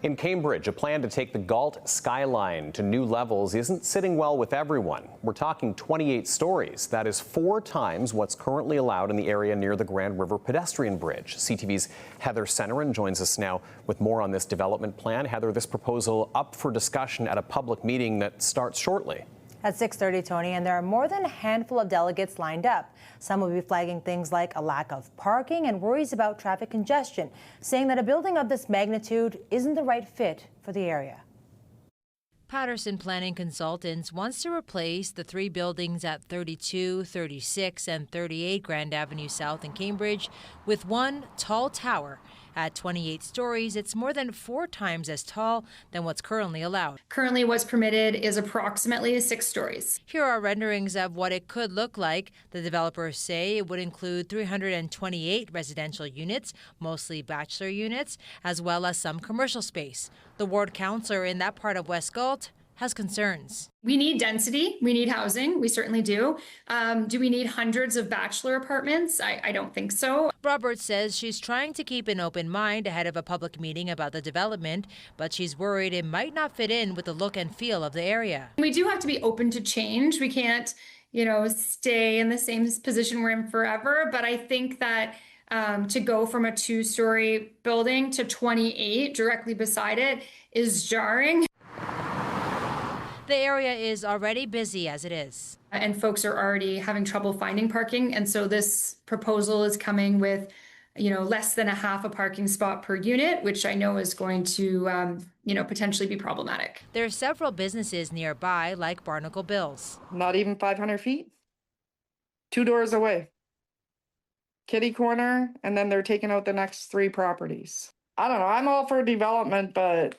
In Cambridge, a plan to take the Galt skyline to new levels isn't sitting well with everyone. We're talking 28 stories. That is 4 times what's currently allowed in the area near the Grand River pedestrian bridge. CTV's Heather Senoran joins us now with more on this development plan. Heather, this proposal up for discussion at a public meeting that starts shortly. At 6:30, Tony, and there are more than a handful of delegates lined up. Some will be flagging things like a lack of parking and worries about traffic congestion, saying that a building of this magnitude isn't the right fit for the area. Patterson Planning Consultants wants to replace the 3 buildings at 32, 36, and 38 Grand Avenue South in Cambridge with one tall tower. At 28 stories, it's more than 4 times as tall than what's currently allowed. Currently, what's permitted is approximately 6 stories. Here are renderings of what it could look like. The developers say it would include 328 residential units, mostly bachelor units, as well as some commercial space. The ward councillor in that part of West Galt has concerns. We need density. We need housing. We certainly do. Do we need hundreds of bachelor apartments? I don't think so. Roberts says she's trying to keep an open mind ahead of a public meeting about the development, but she's worried it might not fit in with the look and feel of the area. We do have to be open to change. We can't, stay in the same position we're in forever. But I think that to go from a 2-story building to 28 directly beside it is jarring. The area is already busy as it is. And folks are already having trouble finding parking. And so this proposal is coming with, less than a half a parking spot per unit, which I know is going to, potentially be problematic. There are several businesses nearby, like Barnacle Bill's. Not even 500 feet. 2 doors away. Kitty corner, and then they're taking out the next 3 properties. I don't know. I'm all for development, but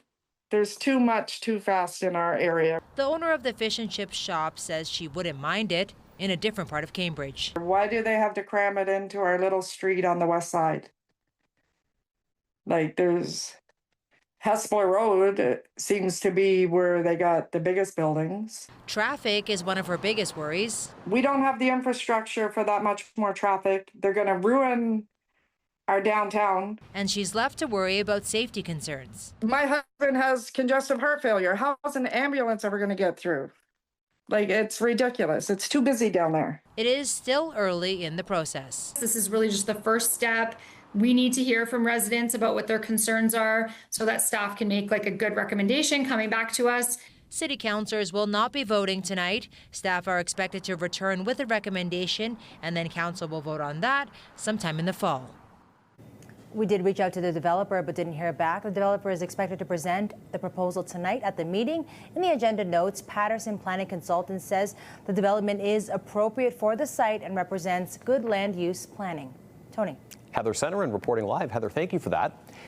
there's too much too fast in our area. The owner of the fish and chip shop says she wouldn't mind it in a different part of Cambridge. Why do they have to cram it into our little street on the west side? Like, there's Hespeler Road, it seems to be where they got the biggest buildings. Traffic is one of her biggest worries. We don't have the infrastructure for that much more traffic. They're going to ruin our downtown. And she's left to worry about safety concerns. My husband has congestive heart failure. How is an ambulance ever going to get through? Like, it's ridiculous. It's too busy down there. It is still early in the process. This is really just the first step. We need to hear from residents about what their concerns are so that staff can make a good recommendation coming back to us. City councillors will not be voting tonight. Staff are expected to return with a recommendation, and then council will vote on that sometime in the fall. We did reach out to the developer but didn't hear back. The developer is expected to present the proposal tonight at the meeting. In the agenda notes, Patterson Planning Consultants says the development is appropriate for the site and represents good land use planning. Tony. Heather Senoran reporting live. Heather, thank you for that.